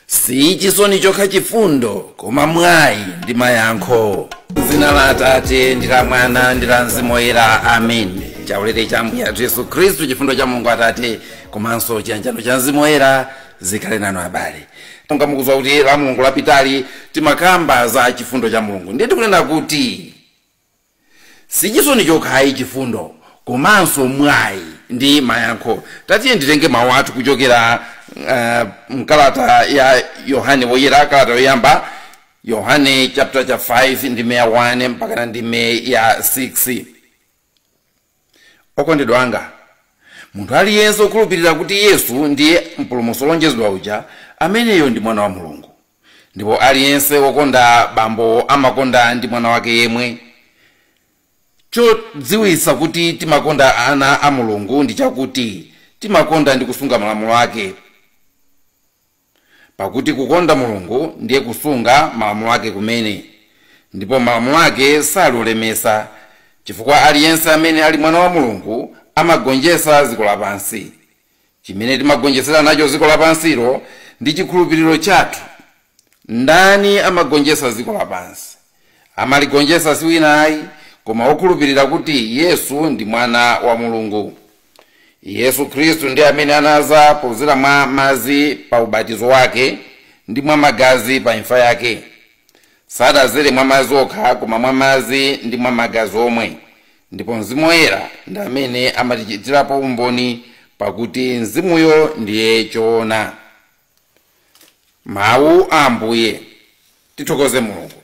Sichisoni chokha Chifundo, Koma Mwai ndi Mayankho. Zina la Atate ndi la Mwana ndi la Mzimu Woyera. Amen. Chaulere cha Ambuye athu Yesu Khristu, chifundo cha Mulungu Atate komanso chiyanjano cha Mzimu Woyera zikhale nanu abale. Tonga mukuzwa kuti la Mulungu lapitali timakamba za chifundo cha Mulungu. Ndiye tikunena kuti sichisoni chokha Chifundo komanso Mwai ndi Mayankho. Tatiye nditenge mawu athu kuchokera mkalata ya Yohane Woyera, kalata yoyamba Yohane chapter cha 5 ndime ya 1 mpaka ndime ya 6. Okondedwa anga, munthu aliyense okhulupirira kuti Yesu ndiye mpulumutsi wolonjezedwa uja, ameneyo ndi mwana wa Mulungu. Ndipo aliyense wokonda bambo amakonda ndi mwana wake yemwe. Chodziwitsa kuti timakonda ana a Mulungu ndi chakuti timakonda ndi kusunga malamulo ake. Pakuti kukonda Mulungu ndiye kusunga malamulo ake kumene, ndipo malamulo ake saliolemesa, chifukwa aliyense amene ali mwana wa Mulungu amagonjetsa dziko lapansi. Chimene timagonjetsera nacho dziko lapansilo ndi chikhulupiriro chathu. Ndani amagonjetsa dziko lapansi? Amaligonjetsa si wina ayi koma okhulupirira kuti Yesu ndi mwana wa Mulungu. Yesu Khristu ndiye amene anaza pozera mwa madzi pa ubatizo wake ndi mwa magazi pa imfa yake. Sadazere mwa madzi okha koma mwa madzi ndi mwa magazi omwe. Ndipo Mzimu Woyera ndi amene amatichitirapo umboni, pakuti Mzimuyo ndiye choona. Mawu a Ambuye. Tithokoze Mulungu.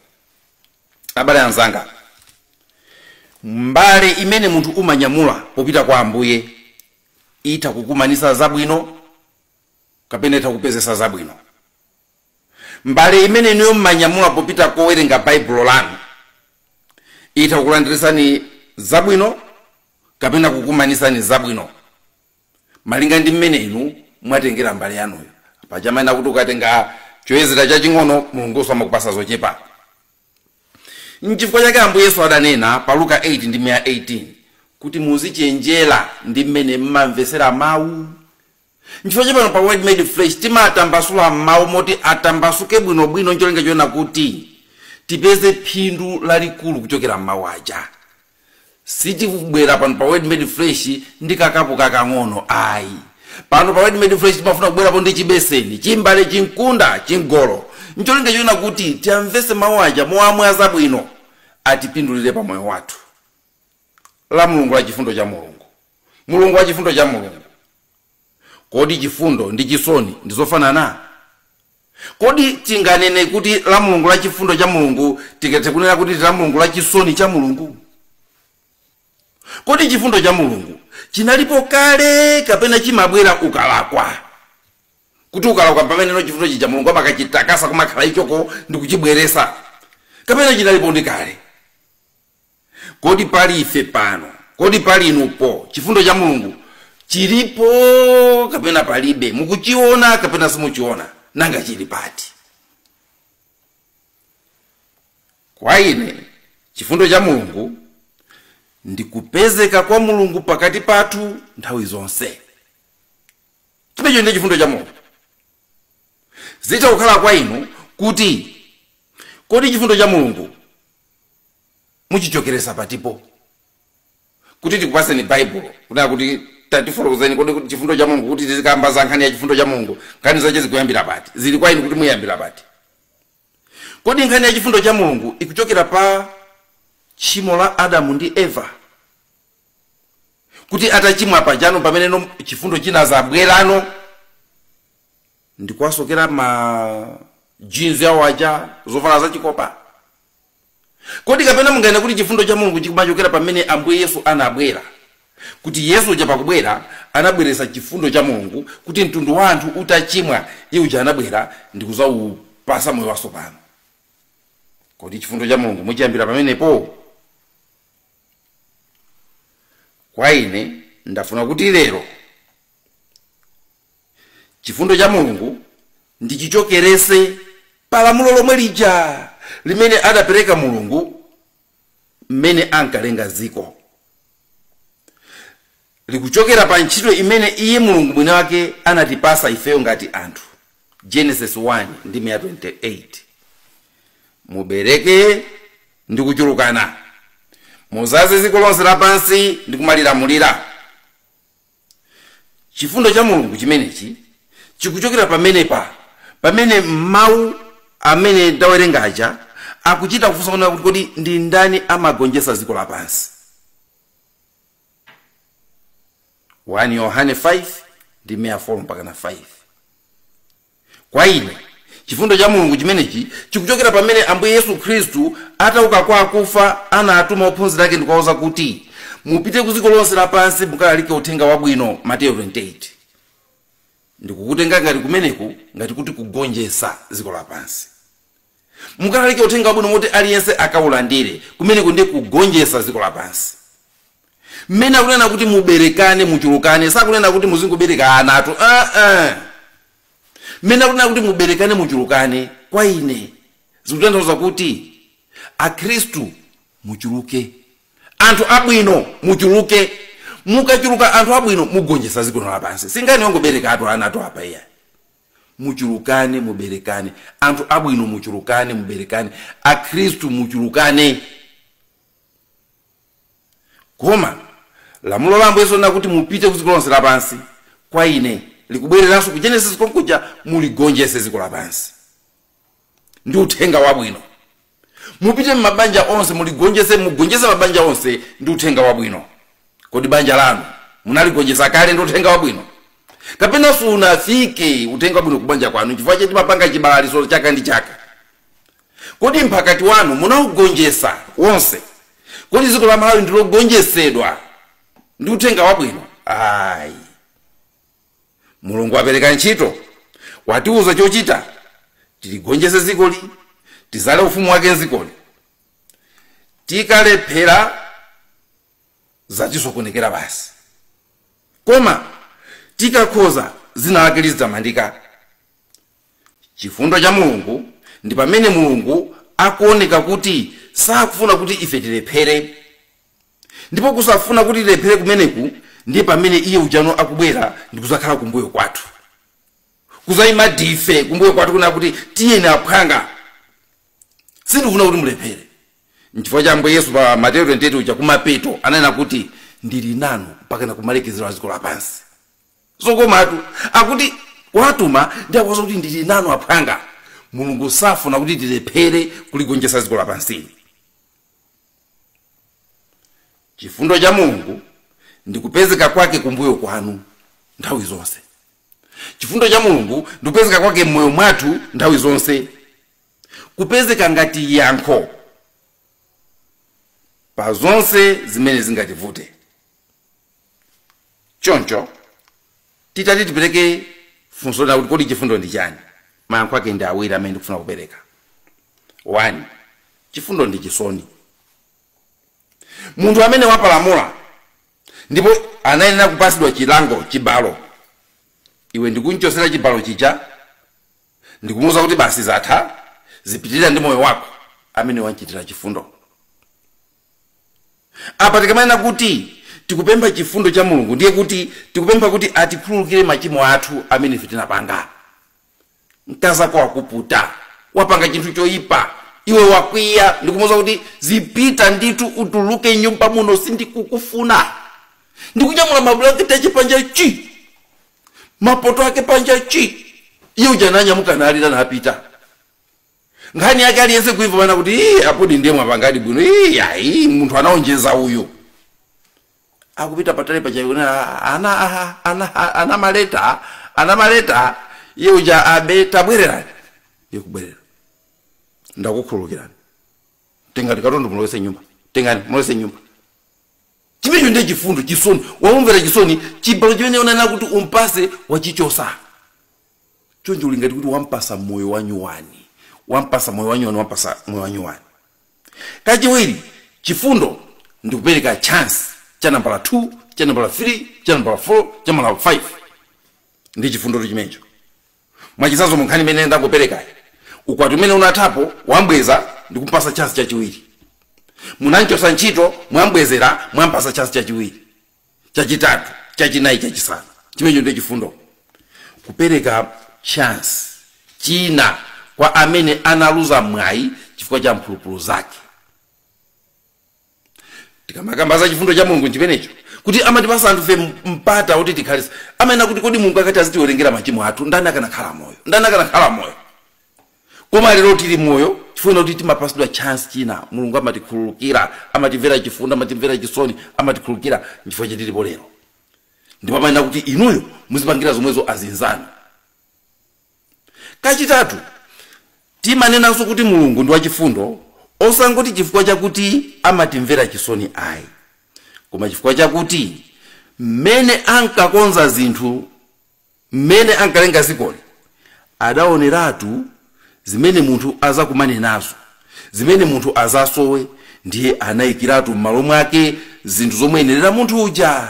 Abale anzanga, mbale imene munthu umanyamula popita kwa Ambuye ita kukumanisa zabwino kapena ita kupezesa zabwino. Mbale imene niyo mmanyamula popita kowerenga baibulo lanu ita kukulandirisani zabwino kapena kukumanisani zabwino, malinga ndi mmene inu mwatengera mbale yanuyo. Pachamana kuti ukatenga choyezera chaching'ono, Mulungu amakupasa zochepa. N'chifukwa chake Ambuye Yesu adanena pa Luka 8 ndime ya 18 kuti muzichenjera ndi mmene mmamvesera mawu. N'chifukwa chake pano pa Word Made Flesh timatambasula mawu moti atambasuke bwinobwino, ncholinga choona kuti tipeze phindu lalikulu kuchokera mawu aja. Sitikubwera pano pa Word Made Flesh ndi kakapu kakang'ono ayi. Pano pa Word Made Flesh timafuna kubwerapo ndi chibeseni, chimbale, chinkunda, chingolo, ncholinga choona kuti tiamvese mawu aja moamwe azabwino atipindulire pa moyo wathu. La Mulungu la chifundo cha Mulungu. Mulungu wa chifundo cha Mulungu. Kodi chifundo ndi chisoni ndizofanana? Kodi tinganene kuti la Mulungu la chifundo cha Mulungu tikathe kunena kuti la Mulungu la chisoni cha Mulungu? Kodi chifundo cha Mulungu chinalipo kale kapena chimabwera ukalakwa? Kuti ukalakwa pamene no chifundo cha Mulungu amakachitakasa kumakhala ichoko ndi kuchibweresa, kapena chinalipo ndi kale? Kodi pali ife pano, kodi pali inupo, chifundo cha Mulungu chilipo kapena palibe? Mukuchiona kapena simuchiona? Nanga chili pati? Kwa ine chifundo cha Mulungu ndi kupezeka kwa Mulungu pakati pathu nthawi zonse. Chimenecho ndi chifundo cha Mulungu. Zita kukhala kwa inu kuti kodi chifundo cha Mulungu muchichokeresa patipo? Kuti tikupaseni Bible kunena kuti tatifotokozeni kodi chifundo cha Mulungu, kuti tizikamba za nkhani ya chifundo cha Mulungu, nkhani zache zikuyambira pati? Zili kwa inu kuti muyambira pati? Kodi nkhani ya chifundo cha Mulungu ikuchokera pa tchimo la Adamu ndi Eva, kuti atachimwa pajano pamene no chifundo chinazabwerano ndi kwasokera ma jeans yawo aja zovala za chikopa? Kodi kapena mungaene kuti chifundo cha Mulungu chikumachokera pamene Ambuye Yesu anabwera, kuti Yesu uja pakubwera anabweresa chifundo cha Mulungu, kuti mtundu wa anthu utachimwa iye uja anabwera ndi kuzaupasa moyo watsopano? Kodi chifundo cha Mulungu muchiyambira pamenepo? Kwa ine ndafuna kuti lero chifundo cha Mulungu ndichichokerese palamulo lomwe lija limene adapereka Mulungu mmene ankalenga dziko. Likuchokera pa ntchito imene iye Mulungu mwini wake anatipasa ifeyo ngati anthu. Genesis 1 ndi 28. Mubereke ndi kuchulukana, muzaze dziko lonse lapansi ndi kumalilamulira. Chifundo cha Mulungu chimenechi chikuchokera pamene mawu amene ndawerengaja akuchita kufunsa kuti kodi ndi ndani amagonjetsa dziko lapansi. 1 Yohane 5 ndi 4 mpaka 5. Kwa ine chifundo cha Mulungu chimenechi chikuchokera pamene Ambuye Yesu Khristu atauka kwa akufa anatuma ophunzira ake ndikuwauza kuti mupite ku dziko lonse lapansi mukalalike uthenga wabwino, Mateyu 28. Ndikukutenga ngati kumeneku ngati kuti kugonjetsa dziko lapansi. Mukalalike uthenga wabwino moti aliyense akaulandire, kumeneku ndi kugonjetsa dziko lapansi. Mmene akunena kuti muberekane muchulukane, sakunena kuti muzingobereka anatu. Mmene akunena kuti muberekane muchulukane, kwa ine zikutanthauza kuti akhristu muchuluke, anthu abwino muchuluke. Mukachuluka anthu abwino mugonjetsa dziko lapansi. Singani wangobereka anthu anatu apa iya. Muchulukane muberekane, anthu abwino muchulukane muberekane, akhristu muchulukane. Koma lamulo la Ambuye Yesu kuti mupite ku dziko lonse lapansi, kwa ine likubwereranso ku Genesis konkuja muligonjetse dziko lapansi. Ndi uthenga wabwino. Mupite mabanja onse muligonjetse, mugonjetse mabanja onse ndi uthenga wabwino. Kodi banja lanu munaligonjetsa kale ndi uthenga wabwino? Kapena sunafike uthenga wabwino kubanja kwanu chifukwa choti mapanga chibalaliso chaka ndi chaka? Kodi mpakati wanu munaugonjetsa wonse? Kodi dziko la Malawi ndilogonjetsedwa ndi uthenga wabwino? Ayi. Mulungu apereka ntchito, watiuza chochita, tiligonjetse dzikoli, tizale ufumu wake dzikoli. Tikalephera zatisokonekera basi. Koma tikakhoza dzina lake lizitamandika. Chifundo cha Mulungu ndi pamene Mulungu akuoneka kuti sakufuna kuti ife tilephere. Ndipo kusafuna kuti tilephere kumeneku ndi pamene iye ujano akubwera ndi kuzakhala kumbuyo kwathu. Kuzayima dife kumbuyo kwathu kuna kuti tiyeni aphwanga. Sindikufuna kuti mulephere. N'chifukwa cha Ambuye Yesu pa Mateyu 28 uja kumapeto ananena kuti ndili nanu mpaka na kumalekezero a dziko lapansi. Sokomatu akuti watuma ndi akuwuza kuti ndili nanu aphwanga. Mulungu safuna kuti tilephere kuligonjetsa dziko lapansi. Chifundo cha Mulungu ndikupezeka kwake kumbuyo kwanu nthawi zonse. Chifundo cha Mulungu ndikupezeka kwake mmoyo mwathu nthawi zonse. Kupezeka ngati yankho pa zonse zimene zingativute. Choncho titati tipereke funso la kuti kodi chifundo ndi chani? Mayankho ake ndi awiri amene ndikufuna kupereka. 1. Chifundo ndi chisoni. Munthu amene wapalamula ndipo anayenera kupasidwa chilango, chibalo, iwe ndikunchosera chibalo chicha ndikumuwuza kuti basi zatha, zipitirira ndi moyo wako, amene wanchitira chifundo. Apa tikamanena kuti tikupempha chifundo cha Mulungu ndiye kuti tikupempha kuti atikhululukire machimo athu amene ife tinapanga. Mkazi wako wakuputa, wapanga chinthu choyipa, iwe wakwiya, ndikumuwuza kuti zipita nditu utuluke nyumba muno, sindikukufuna. Ndikunyamula mabulangeti achipanja chi, mapoto ake panja chi, iye ujananyamuka nalira napita. Nkhani yake aliyense kuimva mana kuti apodi ndiye mwapangadi bwino, ayi munthu anaonjeza uyu. Akupita patale pachayona ana maleta, iye uja abeta bwererani. Iye kubwerera. Ndakukhululukirani. Tengani katundu mulowese nyumba. Tengani mulowese nyumba. Chimecho ndiye chifundo, chisoni. Waumvera chisoni, chibalo chimene unanena kuti umpase wachichosa. Chonje uli ngati kuti wampasa moyo wanyuwani. Wampasa moyo wanyuwani, wampasa moyo wanyuwani. Kachiwiri, chifundo ndikupereka chance cha nambala 2, cha nambala 3, cha nambala 4, cha nambala 5. Ndi chifundo chimecho. Mwachisazo munkhani imene ndakupereka. Ukwati umene unathapo wambweza ndikumpasa chance chachiwiri. Munanchosa ntchito mwambwezera mwampasa chance chachiwiri, chachitatu, chachinayi, chachisanu. Chimecho ndiye chifundo. Kupereka chance china kwa amene analuza mwayi chifukwa cha mphulupulu zake. Tikamakamba za chifundo cha Mulungu chimenecho kuti amatipasa anthu mpata kuti tikhalisa amene kuti kodi Mulungu akati azitiwerengera machimo athu ndani akanakhala moyo, ndani akanakhala moyo. Koma lero tili moyo chifukwa kuti timapasidwa chance china. Mulungu amatikhululukira, amatimvera chifundo, amatimvera chisoni, amatikhululukira chifukwa chatilipo lero. Ndipo amanena kuti inuyo muzipangira zomwezo azinzanu. Kachitatu, timanenanso kuti Mulungu ndi wachifundo osangoti chifukwa chakuti amatimvera chisoni ayi, koma chifukwa chakuti mmene ankakonza zinthu, mmene ankalenga zikoli, adaoneratu zimene munthu azakumane nazo, zimene munthu azasowe, ndiye anayikiratu m'malo mwake zinthu zomwe ziyenera munthu uja.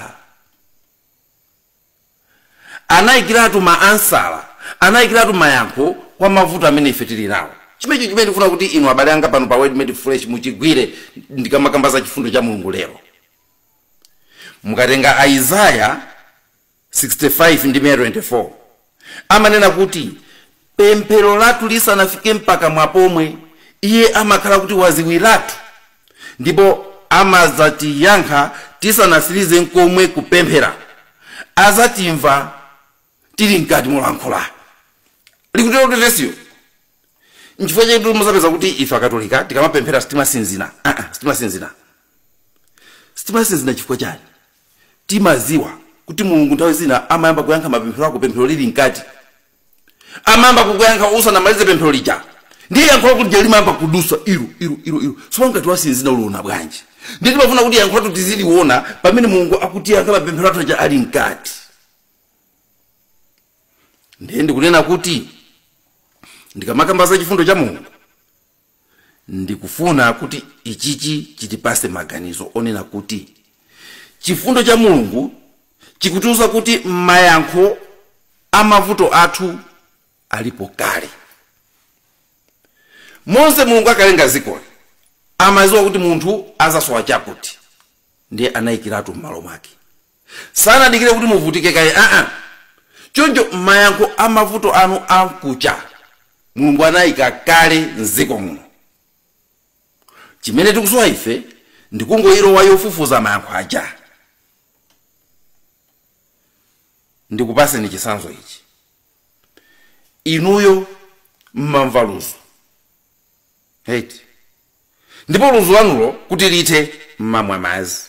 Anayikiratu maansala, anayikiratu mayankho kwa mavuto amene ife tili nawo. Chimecho chimene ndifuna kuti inu abale anga pano pa Word Made Flesh muchigwire ndikamakamba za chifundo cha Mulungu lero. Mukatenga Isaiah 65 ndi 24 amanena kuti pemphero lathu lisanafike mpaka mwapomwe iye amakhala kuti waziwiratu, ndipo amazatiyankha tisanasirize nkomwe kupemphera, azatimva tili mkati molankhula. Likutero kuti vesiyo nchifukwa chake muzapeza kuti ife akatolika tikamapemphera sitimasinzina. Sitimasinzina chifukwa chani? Timaziwa kuti Mulungu nthawi zina amayamba kuyankha mapemphero ako pemphero lili mkati. Amayamba kukuyankha usanamalize pemphero lija, ndiye yankho kuti limayamba kudusa iru. So ngati wasinzina uliona bwanji? Ndiye timafuna kuti yankho latu tiziliona pamene Mulungu akutiyankha mapemphero athu aja ali mkati. Ndiye ndikunena kuti ndikamakamba za chifundo cha Mulungu ndikufuna kuti ichichi chitipase maganizo onena kuti chifundo cha Mulungu chikutiuza kuti mayankho amavuto athu alipo kale. Monse Mulungu akalenga zikoli amaziwa kuti munthu azasowa chakuti, ndiye anayikiratu m'malo mwake. Sanadikire kuti muvutike kaye, choncho mayankho amavuto anu amkucha Mulungu anayika kale mziko muno. Chimene tikusowa ife ndikungoyilowa yofufuza mayankho aja. Ndikupaseni chisanzo ichi. Inuyo mmamva luzu, ndipo luzu lanulo kuti lithe mmamwa madzi.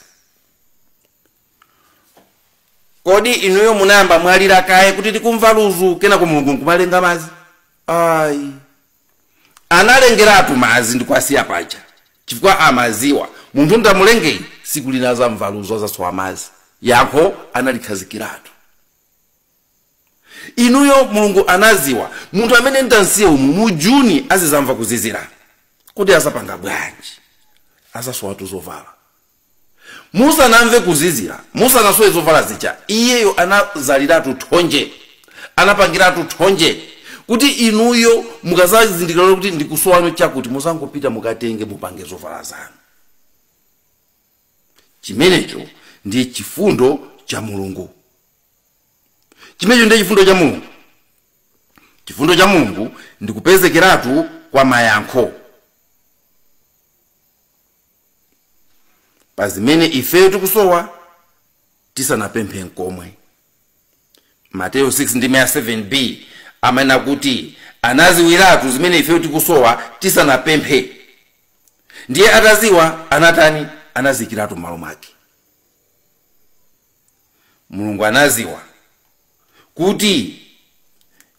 Kodi inuyo munayamba mwalira kaye kuti tikumva luzu kenako Mulungu nkumalenga madzi? Ayi. Analengeratu madzi ndikwasiya paja chifukwa amaziwa munthu ndamulengei siku linaza mva luzu azasowa madzi. Yankho analikhazikiratu. Inuyo Mulungu anaziwa munthu amene ndansiye umu mu Juni azizamva kuzizira, kuti azapanga bwanji? Azasowatu zovala. Musanamve kuzizira, musanasowe zovala zicha, iyeyo anazaliratu thonje, anapangiratu thonje kuti inuyo mukazazindikira kuti ndikusowano chakuti musangopita mukatenge mupange zovala zanu. Chimenecho ndiye chifundo cha Mulungu. Chimenecho ndiye chifundo cha Mulungu. Chifundo cha Mulungu ndikupezekeratu kwa mayankho. Pazimene ifeyo tikusowa tisanapemphe nkomwe. Mateo 6 ndi 7b amanena kuti anaziwiratu zimene ifeyo tikusowa tisanapemphe. Ndiye ataziwa anatani? Anazikiratu m'malo mwake. Mulungu anaziwa kuti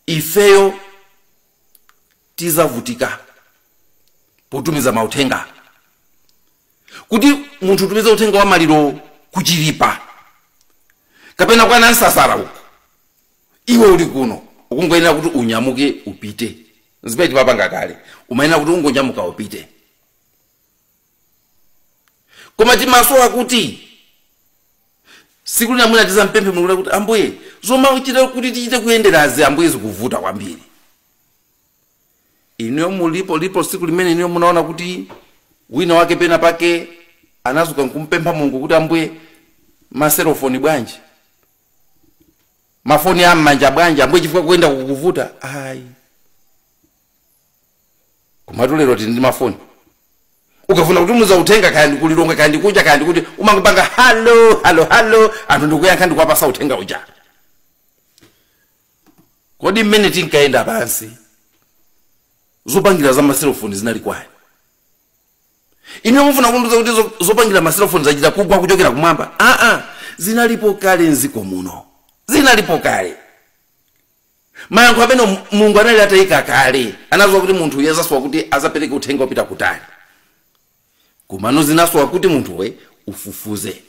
ifeyo tizavutika potumiza mauthenga, kuti munthu tumiza uthenga wa maliro kuchilipa kapena kwa nansasala uko, iwe uli kuno ukungoyenera kuti unyamuke upite. Zimene tipapanga kale umayenera kuti ungonyamuka upite. Koma timasowa kuti siku lina mwina tizampemphe Mulungu kuti Ambuye zoma uchite kuti tichite kuyenderazi Ambuye zikuvuta kwambiri. Inuyo mulipo siku limene inuyo munaona kuti wina wake pena pake anazuka nkumpempha Mulungu kuti Ambuye maserofoni bwanji, mafoni am'manja bwanji Ambuye chifukwa kuyenda kukuvuta. Ayi. komatu lero tili ndi mafoni. Ukafuna kutumuza uthenga kandi kulilonga kandi kuja kandi kuti umangopanga hallo anthu ndikuyankha ndikuwapasa uthenga uja. Kodi mmene tinkaenda pansi zopangira za maselofoni zinali kwani? Ine mufuna kunduza kuti zopangira maselofoni zachita kugwa kuchokera kumwamba? Zinalipo kale nziko muno. Zinalipo kale. Mayankho amene Mulungu anali atayika kale anazowa kuti munthu yezaswa kuti azapereke uthenga opita kutali. Kumano zinasowa kuti munthu we ufufuze.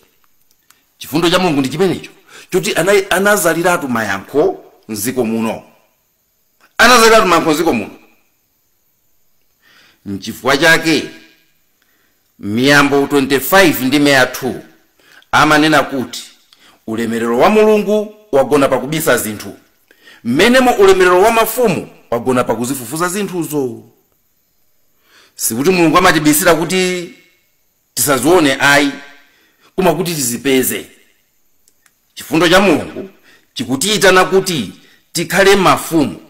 Chifundo cha Mulungu ndi chimenecho choti anazaliratu mayankho nziko muno. Anazaliratu mayankho nziko muno. N'chifukwa chake Miyambo 25 ndi 2 amanena kuti ulemerero wa Mulungu wagona pakubisa zinthu, mmenemo ulemerero wa mafumu wagona pakuzifufuza zinthuzo. Sikuti Mulungu amatibisira kuti tisazione ayi, koma kuti tizipeze. Chifundo cha Mulungu chikutiitana kuti tikhale mafumu.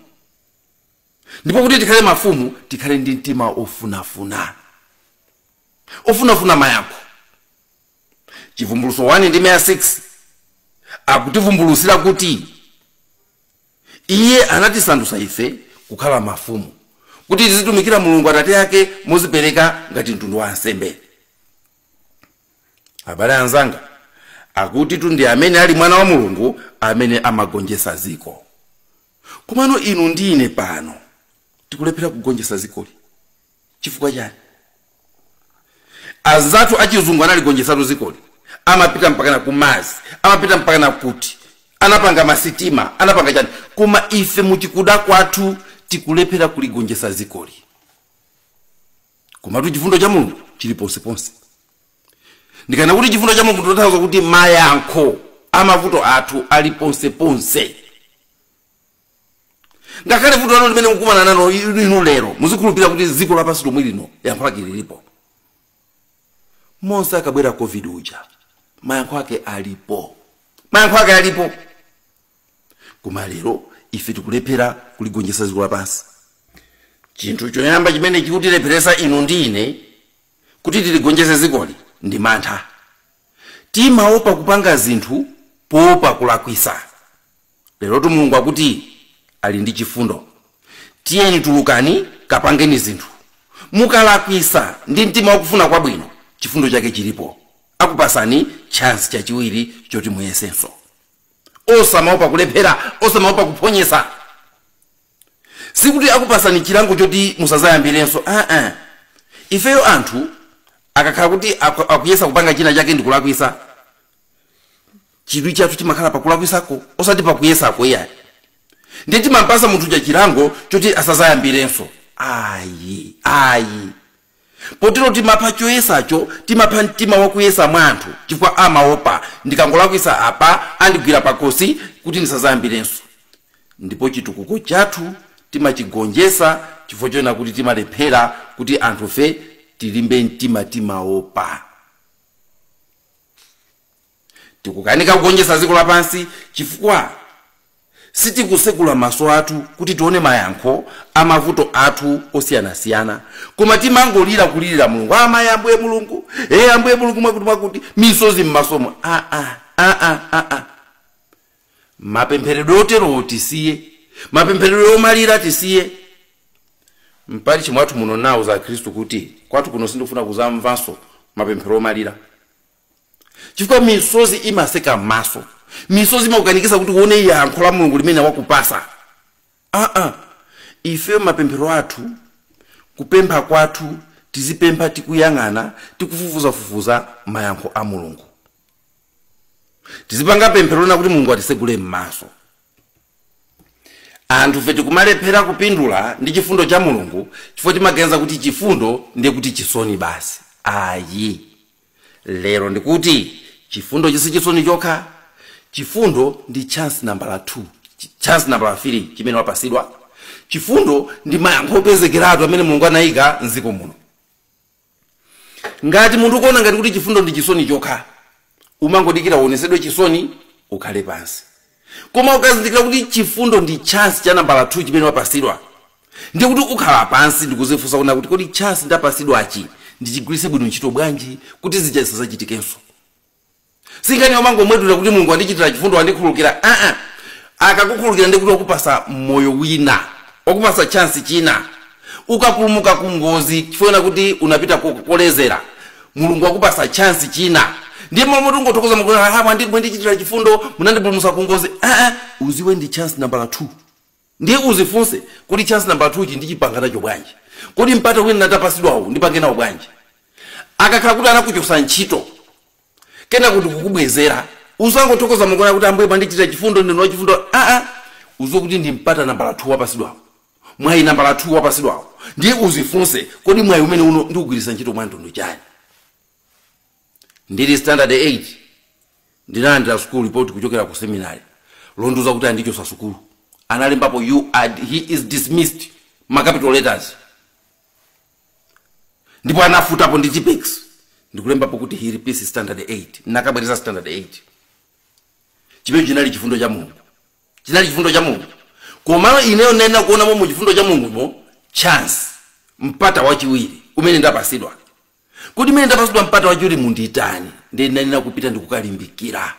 Ndipo kuti tikhale mafumu tikhale ndi mtima ofunafuna mayankho. Chivumbuluso 1 ndi 6 akutivumbulutsira kuti iye anatisandutsa ife kukhala mafumu, kuti tizitumikira Mulungu Atate yake mozipereka ngati mtundu wa nsembe. Abale anzanga, akuti ndi amene ali mwana wa Mulungu amene amagonjetsa ziko. Komano inu ndi ine pano tikulephera kugonjetsa zikoli. Chifukwa chani? Azatu achizungu analigonjetsatu zikoli. Amapita mpaka ku mazi, amapita mpaka kuti anapanga masitima, anapanga chani. Koma ife muchikuda kwathu tikulephera kuligonjetsa zikoli. Koma chifundo cha Mulungu chili ponseponse. Ndikana kuti chifundo cha Mulungu tunatauza kuti mayankho amavuto athu ali ponseponse. Ngakhale vuto lano limene mukumana nalo inu lero muzikhulupirira kuti ziko lapansi lomwe lino yankho lake lilipo. Monse akabwera covid uja mayankho ake alipo. Mayankho ake alipo. Koma lero ife tikulephera kuligonjetsa ziko lapansi. Chinthu choyamba chimene chikutilepheresa inu ndi ine kuti tiligonjetse zikoli ndi mantha. Timaopa kupanga zinthu poopa kulakwisa. Lero Mulungu akuti ali ndi chifundo. Tiyeni tulukani kapangeni zinthu. Mukalakwisa ndi mtima wakufuna kwabwino, chifundo chake chilipo. Akupasani chance chachiwiri choti muyesenso. Osamaopa kulephera, osamaopa kuphonyesa. Sikuti akupasani chilango choti musazayambirenso. Ifeyo anthu akakhala kuti akuyesa kupanga china chake ndi kulakwisa, chidwi chathu chimakhala pakulakwisako osati pakuyesako iyayi. Ndiye timampasa munthu cha chilango choti asazayambirenso. Ayi. Potero timapha choyesacho, timapha mtima wakuyesa mwanthu chifukwa amaopa ndikangolakwisa apa andigwira pakosi kuti ndisazayambirenso. Ndipo chitukuko chathu timachigonjetsa chifukwa chona kuti timalephera kuti anthu fe tilimbe mtima timaopa. Tikukanika kugonjetsa ziko lapansi chifukwa sitikusekula maso athu kuti tione mayankho amavuto athu osiyanasiyana, koma timangolira kulirira Mulungu. Ambuye Mulungu, Ambuye Mulungu mwakuti misozi mmasomo. Mapempheredwe otero tisiye, mapempheredwe omalira tisiye. Mpali chimwe athu muno nawo za Khristu kuti kwathu kuno sindifuna kuzamvanso mapemphero omalira. Chifukwa misozi imaseka maso. Misozi maukanikisa kuti uone yankho la Mulungu limene wakupasa. Ife mapemphero athu, kupempha kwathu, tizipempha tikuyang'ana, tikufufuza mayankho a Mulungu. Tizipanga pemphero na kuti Mulungu atisegule m'maso. Anthu fe tikumalephera kupindula ndi chifundo cha Mulungu chifukwa timaganiza kuti chifundo ndiye kuti chisoni basi. Lero ndikuti chifundo chisichisoni chokha. Chifundo ndi chance number 2, chance number 3 chimene wapasidwa. Chifundo ndi mayankho opezekeratu amene Mulungu anayika nziko muno. Ngati munthu kuona ngati kuti chifundo ndi chisoni chokha, umangodikira uonesedwe chisoni ukhale pansi. Koma ukazindikira kuti chifundo ndi chance cha number 2 chimene wapasidwa, ndi kuti ukhala pansi ndikuzifunsa kuna kuti kodi chance ndapasidwachi ndichigwiritse bwino ntchito bwanji kuti zichasa zachitikenso. Singani omango mwedula kuti Mulungu andichitira chifundo andikhululukira akakukhululukira ndi kuti okupasa moyo wina, okupasa chance china. Ukapulumuka ku ngozi chifuna kuti unapita kolezera, Mulungu akupasa chance china. Ndiye momwe ungotokoza Mulungu ndichitira chifundo munandipulumusa ku ngozi. Uziwe ndi chance number 2. Ndiye uzifunse kuti chance number 2 chi ndichipanga nacho bwanji. Kodi mpata wina natapasidwawo ndipange nawo bwanji. Akakhala kuti anakuchosa ntchito kena kuti kukubwezera uzangotokoza Mulungu kuti ambuye pandichitira chifundo ndino chifundo. Uzo kuti ndimpata nambala 2 wapasidwawo, mwayi nambala 2 wapasidwawo. Ndiye uzifunse kodi mwayi umene uno ndikugwiritsa ntchito mwandondo chani. Ndili standard 8 ndinalandira school report kuchokera ku seminary londoza kuti andichosa sukulu, analembapo he is dismissed ma capital letters, ndipo anafutapo ndi tipex ndikulembapo kuti he repeats standard 8 nakabweriza standard 8. Chimene chinali chifundo cha Mulungu, chinali chifundo cha Mulungu. Koma ineyo nena kuona mu chifundo cha Mulungu mo chance mpata wachiwiri umene ndapasidwa. Kuti mene ndapasidwa mpata wachiwiri munditani ndenanena kupita ndikukalimbikira,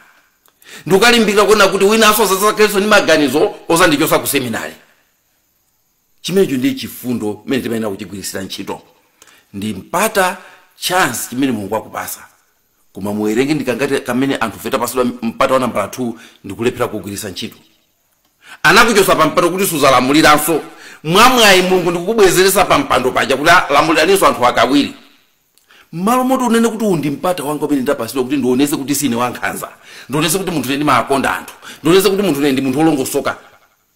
ndikukalimbikira kuona kuti wina aso zasakeso ni maganizo osandichosa ku seminary. Chimenecho ndi chifundo mene timayenera kuchigwirisira ntchito, ndi mpata chance chimene Mulungu akupasa. Koma muwerenge ndikangati kamene anthu feta pasidwa mpata wa nambala 2 ndikulephera kugwiritsa ntchito. Anakuchosa pampando kuti suzalamuliranso, mwamwayi Mulungu ndikukubwezeresa pampando paja kuti lamuliranso anthu akawiri. Malo moto unene kuti undimpata wanga umene ndapasidwa kuti ndionese kuti sine wankhanza, ndionese kuti munthu ndimakonda anthu, ndionese kuti munthu ndi munthu olongosoka.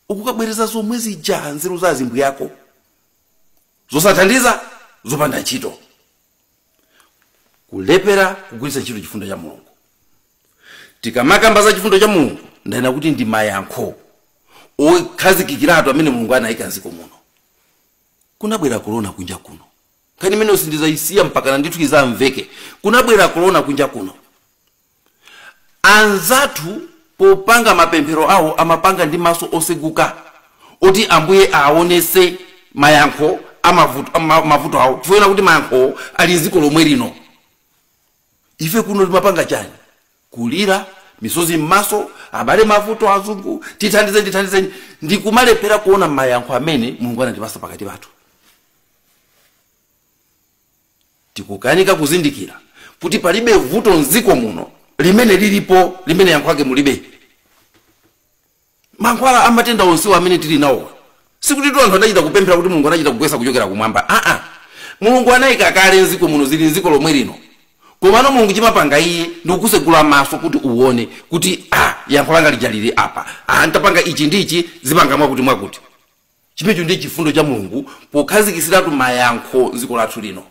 Ukukabwereza zomwe zija nzeru za azimbu yako zosathandiza zopanda ntchito, kulepera kugwiritsa ntchito chifundo cha Mulungu. Tikamakamba za chifundo cha Mulungu ndayina kuti ndi mayankho okhazikikiratu amene Mulungu anayika m'dziko muno. Kunabwera corona kunja kuno, kani mene usindizayisiya mpaka ndithu izamveke. Kunabwera corona kunja kuno, anzathu popanga mapemphero awo amapanga ndi maso oseguka oti ambuye aonese mayankho amavuto awo, chifukwa kuti mayankho ali m'dziko lomwe lino. Ife kuno timapanga chani? Kulira, misozi m'maso, abale mavuto azungu, tithandizeni ndikumalepera kuona mayankho amene Mulungu anatipasa pakati pathu. Tikukanika kuzindikira kuti palibe vuto m'dziko muno limene lilipo limene yankho ake mulibe. Mankhwala amatenda onsewa amene tili nawo sikuti anthu anachita kupemphera kuti Mulungu anachita kugwesa kuchokera kumwamba. Mulungu anayika kale m'dziko muno, zili m'dziko lomwe lino. Komano Mulungu chimapanga iye ndikusegula maso kuti uone kuti yankho langa lijalire apa, ntapanga ichi ndichi zipanga mwakuti. Chimenecho ndi chifundo cha Mulungu pokhazikisiratu mayankho m'dziko lathu lino.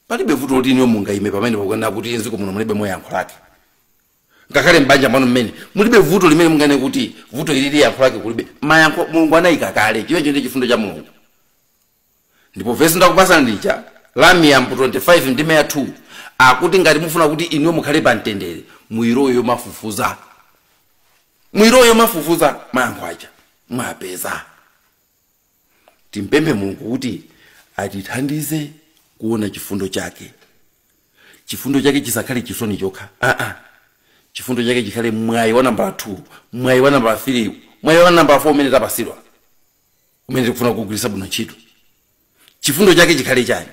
Palibe vuto lino mungaime pamene pakana kuti m'dziko muno mulibe moyankho lake. Ngakhale mbanja mwanu mmene mulibe vuto limene mungane kuti vuto ilili yankho lake kulibe. Mayankho Mulungu anayika kale, chimenecho ndi chifundo cha Mulungu. Ndipo verse ndakupasa ndicha Lamia 25 ndi 2 akuti ngati mufuna kuti iniwe mukhale pa mtendere muiroyo mafufuza. Muiroyo mafufuza mayankho aja mwapeza. Timpemphe Mulungu kuti atithandize kuona chifundo chake. Chifundo chake chisakhale chisoni chokha. Chifundo chake chikhale mwayi wa nambala 2, mwayi wa nambala 3, mwayi wa nambala 4 umene tapasidwa, umene tikufuna kugwiritsa bwino ntchito. Chifundo chake chikhale chani?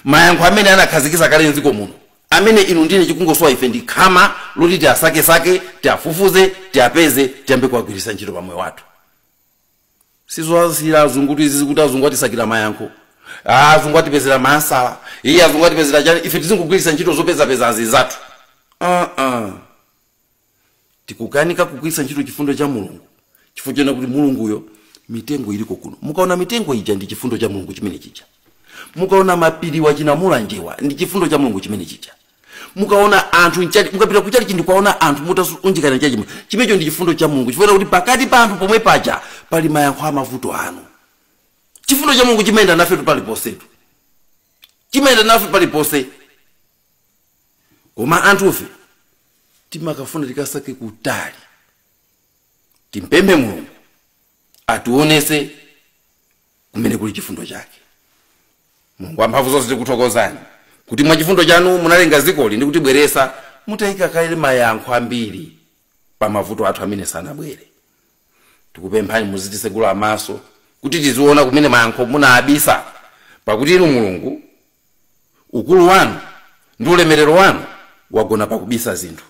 Mayankho amene anakhazikisa kale m'dziko muno, amene inu ndine chikungosowa ife ndi khama loti tiasake tiafufuze tiapeze tiyambe kuwagwiritsa ntchito pamoyo wathu. Sizowazira azungu tizizi kuti azungu atisakira mayankho, azungu atipezera masala, iye azungu atipezera chani, ife tizingogwiritsa ntchito zopeza azizathu. Tikukanika kugwiritsa ntchito chifundo cha Mulungu, chifukwa chena kuti Mulunguyo mitengo iliko kuno. Mukaona mitengo ija ndi chifundo cha Mulungu chimene chicha. Mukaona mapiri wachinamula njewa ndi chifundo cha Mulungu chimene chicha. Mukaona anthu nchali, mukapita kuchali chindi kwaona anthu mutasunjikana nchaji, chimenecho ndi chifundo cha Mulungu. Chifukwa kuti pakati pa anthu pomwe paja pali mayankho amavuto anu. Chifundo cha Mulungu chimenda nafe paliponsetu, chimenda nafe paliponse. Koma anthufe timakafuna tikasake kutali. Timpemphe Mulungu atuonese kumene kuli chifundo chake. Mulungu wamphamvu zonse tikuthokozani kuti mwa chifundo chanu munalenga dzikoli ndi kutibweretsa mutayika kale mayankho ambiri pa mavuto athu amene sanabwere. Tikupemphani muzititsegula maso kuti tiziona kumene mayankho munaabisa, pakuti inu Mulungu ukulu wanu ndi ulemerero wanu wagona pakubisa zinthu,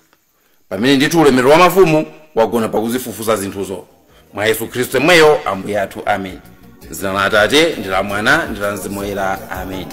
pamene ndithu ulemerero wa mafumu wagona pakuzifufuza zinthuzo. Mwa Yesu Khristu mweyo Ambuye athu, amen. M'dzina la Atate ndi la Mwana ndi la Mzimu Woyera, amen.